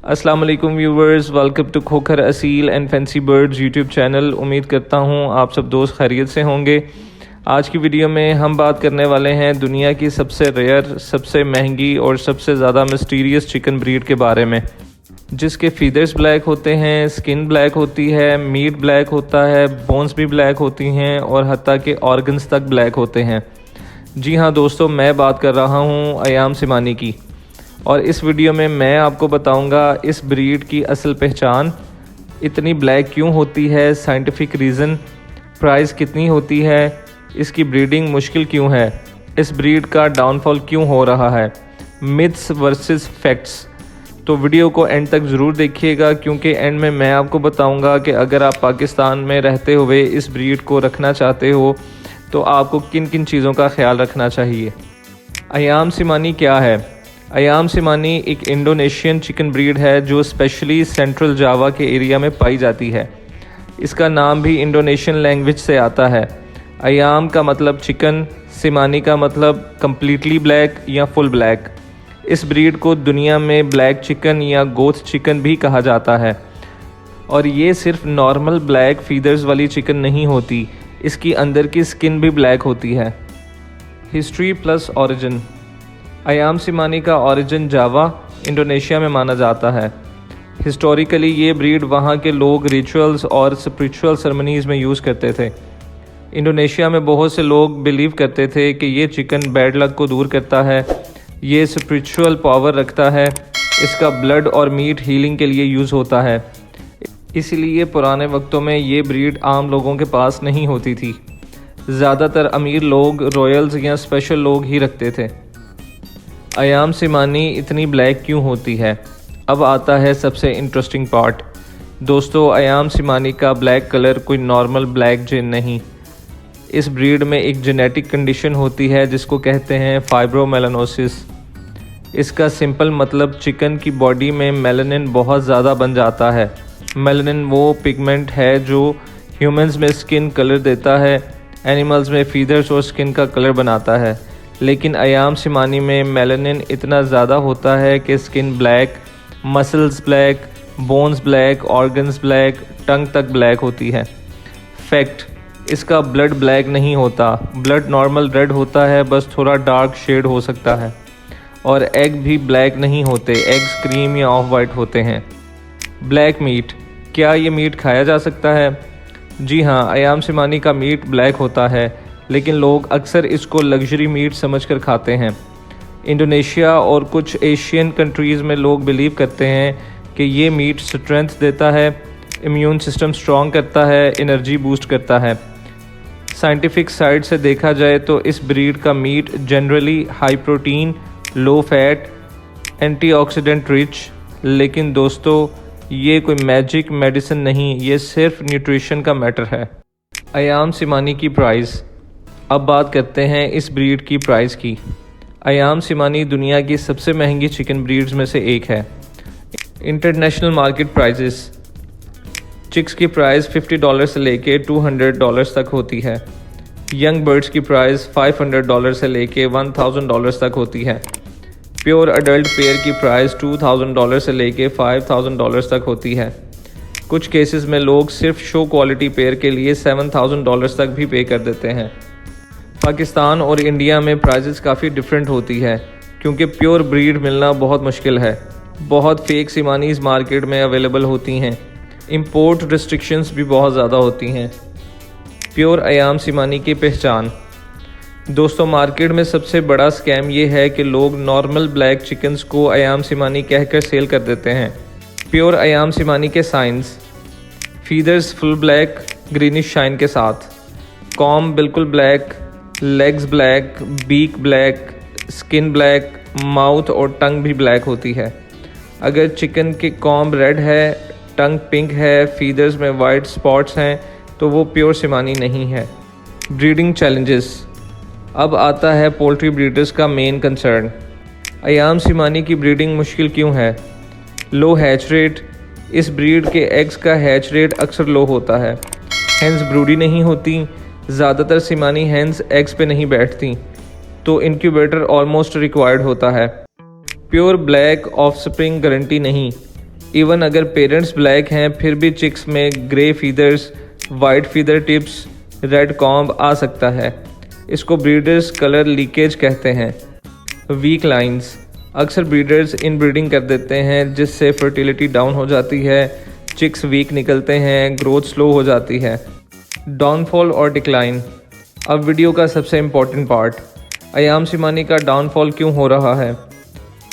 अस्सलाम वालेकुम viewers, welcome to Khokhar Aseel and fancy birds YouTube channel. उम्मीद करता हूँ आप सब दोस्त खैरियत से होंगे। आज की वीडियो में हम बात करने वाले हैं दुनिया की सबसे रेयर, सबसे महंगी और सबसे ज़्यादा मिस्टीरियस चिकन ब्रीड के बारे में, जिसके फीदर्स ब्लैक होते हैं, स्किन ब्लैक होती है, मीट ब्लैक होता है, बोन्स भी ब्लैक होती हैं और हत्ता के ऑर्गन्स तक ब्लैक होते हैं। जी हाँ दोस्तों, मैं बात कर रहा हूँ अयाम सिमानी की, और इस वीडियो में मैं आपको बताऊंगा इस ब्रीड की असल पहचान, इतनी ब्लैक क्यों होती है, साइंटिफिक रीज़न, प्राइस कितनी होती है, इसकी ब्रीडिंग मुश्किल क्यों है, इस ब्रीड का डाउनफॉल क्यों हो रहा है, मिथ्स वर्सेस फैक्ट्स। तो वीडियो को एंड तक ज़रूर देखिएगा, क्योंकि एंड में मैं आपको बताऊंगा कि अगर आप पाकिस्तान में रहते हुए इस ब्रीड को रखना चाहते हो तो आपको किन किन चीज़ों का ख्याल रखना चाहिए। अयाम सिमानी क्या है? अयाम सिमानी एक इंडोनेशियन चिकन ब्रीड है जो स्पेशली सेंट्रल जावा के एरिया में पाई जाती है। इसका नाम भी इंडोनेशियन लैंग्वेज से आता है। अयाम का मतलब चिकन, सिमानी का मतलब कम्प्लीटली ब्लैक या फुल ब्लैक। इस ब्रीड को दुनिया में ब्लैक चिकन या गोथ चिकन भी कहा जाता है। और ये सिर्फ नॉर्मल ब्लैक फीदर्स वाली चिकन नहीं होती, इसकी अंदर की स्किन भी ब्लैक होती है। History plus origin. Ayam Cemani का ओरिजिन जावा, इंडोनेशिया में माना जाता है। हिस्टोरिकली ये ब्रीड वहाँ के लोग रिचुअल्स और स्पिरिचुअल सेरेमनीज़ में यूज़ करते थे। इंडोनेशिया में बहुत से लोग बिलीव करते थे कि ये चिकन बैड लक को दूर करता है, ये स्पिरिचुअल पावर रखता है, इसका ब्लड और मीट हीलिंग के लिए यूज़ होता है। इसीलिए पुराने वक्तों में ये ब्रीड आम लोगों के पास नहीं होती थी। ज़्यादातर अमीर लोग, रॉयल्स या स्पेशल लोग ही रखते थे। अयाम सिमानी इतनी ब्लैक क्यों होती है? अब आता है सबसे इंटरेस्टिंग पार्ट। दोस्तों, अयाम सिमानी का ब्लैक कलर कोई नॉर्मल ब्लैक जिन नहीं। इस ब्रीड में एक जेनेटिक कंडीशन होती है जिसको कहते हैं फाइब्रोमेलानोसिस। इसका सिंपल मतलब चिकन की बॉडी में मेलानिन बहुत ज़्यादा बन जाता है। मेलानिन वो पिगमेंट है जो ह्यूमंस में स्किन कलर देता है, एनिमल्स में फीदर्स और स्किन का कलर बनाता है। लेकिन अयाम सिमानी में मेलानिन इतना ज़्यादा होता है कि skin black, muscles black, bones black, organs black, tongue तक ब्लैक होती है। फैक्ट, इसका ब्लड ब्लैक नहीं होता, ब्लड नॉर्मल रेड होता है, बस थोड़ा डार्क शेड हो सकता है। और एग भी ब्लैक नहीं होते, एग्स क्रीम या ऑफ वाइट होते हैं। ब्लैक मीट, क्या ये मीट खाया जा सकता है? जी हाँ, अयाम सिमानी का मीट ब्लैक होता है, लेकिन लोग अक्सर इसको लग्जरी मीट समझकर खाते हैं। इंडोनेशिया और कुछ एशियन कंट्रीज़ में लोग बिलीव करते हैं कि ये मीट स्ट्रेंथ देता है, इम्यून सिस्टम स्ट्रॉन्ग करता है, एनर्जी बूस्ट करता है। साइंटिफिक साइड से देखा जाए तो इस ब्रीड का meat generally high protein, low fat, antioxidant rich. लेकिन दोस्तों, ये कोई मैजिक मेडिसिन नहीं, ये सिर्फ न्यूट्रिशन का मैटर है। अयाम सिमानी की प्राइस। अब बात करते हैं इस ब्रीड की प्राइस की। अयाम सिमानी दुनिया की सबसे महंगी चिकन ब्रीड्स में से एक है। International market prices. चिक्स की प्राइस $50 से लेके $200 तक होती है। यंग बर्ड्स की प्राइस $500 से लेके $1000 तक होती है। प्योर अडल्ट पेयर की प्राइस $2000 से लेके $5000 तक होती है। कुछ केसेस में लोग सिर्फ शो क्वालिटी पेयर के लिए $7000 तक भी पे कर देते हैं। पाकिस्तान और इंडिया में प्राइसेस काफ़ी डिफरेंट होती है, क्योंकि प्योर ब्रीड मिलना बहुत मुश्किल है। बहुत फेक सिमानीज़ मार्केट में अवेलेबल होती हैं। इंपोर्ट रिस्ट्रिक्शंस भी बहुत ज़्यादा होती हैं। प्योर अयाम सिमानी की पहचान। दोस्तों, मार्केट में सबसे बड़ा स्कैम ये है कि लोग नॉर्मल ब्लैक चिकन्स को अयाम सिमानी कहकर सेल कर देते हैं। प्योर अयाम सिमानी के signs. Feathers full black, greenish shine के साथ। कॉम बिल्कुल black, legs black, beak black, skin black, mouth और टंग भी ब्लैक होती है। अगर चिकन की कॉम रेड है, टंग पिंक है, फीदर्स में वाइट स्पॉट्स हैं, तो वो प्योर सिमानी नहीं है। Breeding challenges. अब आता है पोल्ट्री ब्रीडर्स का मेन कंसर्न। अयाम सिमानी की ब्रीडिंग मुश्किल क्यों है? लो हैच रेट। इस ब्रीड के एग्स का हैच रेट अक्सर लो होता है। हेंस ब्रूडी नहीं होती। ज़्यादातर सिमानी हेंस एग्स पे नहीं बैठती, तो इंक्यूबेटर ऑलमोस्ट रिक्वायर्ड होता है। प्योर ब्लैक ऑफस्प्रिंग गारंटी नहीं। इवन अगर पेरेंट्स ब्लैक हैं फिर भी चिक्स में grey feathers, white feather tips, red comb आ सकता है। इसको ब्रीडर्स कलर लीकेज कहते हैं। वीक लाइंस, अक्सर ब्रीडर्स इन ब्रीडिंग कर देते हैं जिससे फर्टिलिटी डाउन हो जाती है, चिक्स वीक निकलते हैं, ग्रोथ स्लो हो जाती है। डाउनफॉल और डिक्लाइन, अब वीडियो का सबसे इम्पॉर्टेंट पार्ट, अयाम सिमानी का डाउनफॉल क्यों हो रहा है।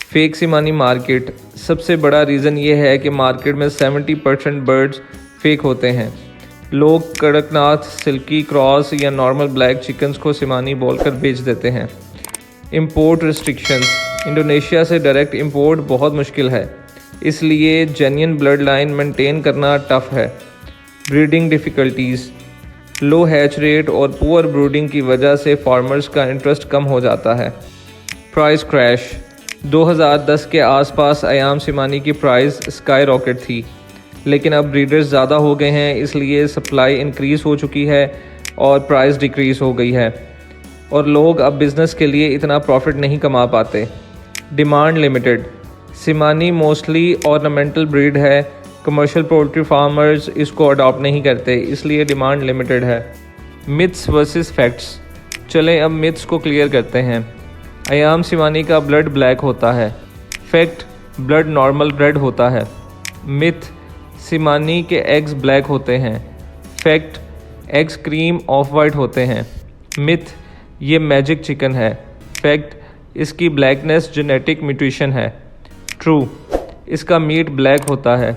फेक सिमानी मार्केट, सबसे बड़ा रीज़न ये है कि मार्केट में 70% बर्ड्स फेक होते हैं। लोग कड़कनाथ, सिल्की क्रॉस या नॉर्मल ब्लैक चिकन्स को सिमानी बोलकर बेच देते हैं। इंपोर्ट रिस्ट्रिक्शंस, इंडोनेशिया से डायरेक्ट इंपोर्ट बहुत मुश्किल है, इसलिए जेन्युइन ब्लड लाइन मेंटेन करना टफ है। ब्रीडिंग डिफ़िकल्टीज़, लो हैच रेट और पुअर ब्रीडिंग की वजह से फार्मर्स का इंटरेस्ट कम हो जाता है। प्राइस क्रैश, 2010 के आसपास अयाम सिमानी की प्राइस स्काई रॉकेट थी, लेकिन अब ब्रीडर्स ज़्यादा हो गए हैं, इसलिए सप्लाई इंक्रीज़ हो चुकी है और प्राइस डिक्रीज़ हो गई है और लोग अब बिज़नेस के लिए इतना प्रॉफिट नहीं कमा पाते। डिमांड लिमिटेड, सिमानी मोस्टली ऑर्नामेंटल ब्रीड है, कमर्शियल पोल्ट्री फार्मर्स इसको अडॉप्ट नहीं करते, इसलिए डिमांड लिमिटेड है। मिथ्स वर्सेस फैक्ट्स, चलें अब मिथ्स को क्लियर करते हैं। अयाम सिमानी का ब्लड ब्लैक होता है। फैक्ट, ब्लड नॉर्मल रेड होता है। मिथ, सिमानी के एग्स ब्लैक होते हैं। Fact, eggs cream of white होते हैं। मिथ, ये मैजिक चिकन है। फैक्ट, इसकी ब्लैकनेस जेनेटिक म्यूटेशन है। ट्रू, इसका मीट ब्लैक होता है।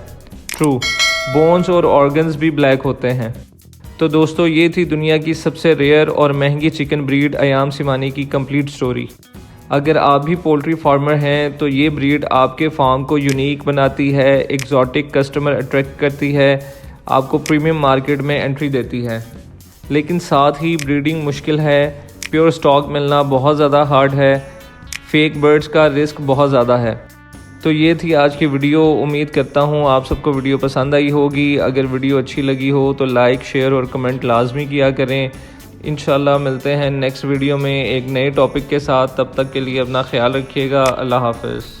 ट्रू, बोन्स और ऑर्गन्स भी ब्लैक होते हैं। तो दोस्तों, ये थी दुनिया की सबसे रेयर और महंगी चिकन ब्रीड अयाम सिमानी की कंप्लीट स्टोरी। अगर आप भी पोल्ट्री फार्मर हैं तो ये ब्रीड आपके फार्म को यूनिक बनाती है, एग्जॉटिक कस्टमर अट्रैक्ट करती है, आपको प्रीमियम मार्केट में एंट्री देती है। लेकिन साथ ही ब्रीडिंग मुश्किल है, प्योर स्टॉक मिलना बहुत ज़्यादा हार्ड है, फेक बर्ड्स का रिस्क बहुत ज़्यादा है। तो ये थी आज की वीडियो। उम्मीद करता हूँ आप सबको वीडियो पसंद आई होगी। अगर वीडियो अच्छी लगी हो तो लाइक, शेयर और कमेंट लाजमी किया करें। इंशाल्लाह मिलते हैं नेक्स्ट वीडियो में एक नए टॉपिक के साथ। तब तक के लिए अपना ख्याल रखिएगा। अल्लाह हाफ़िज़।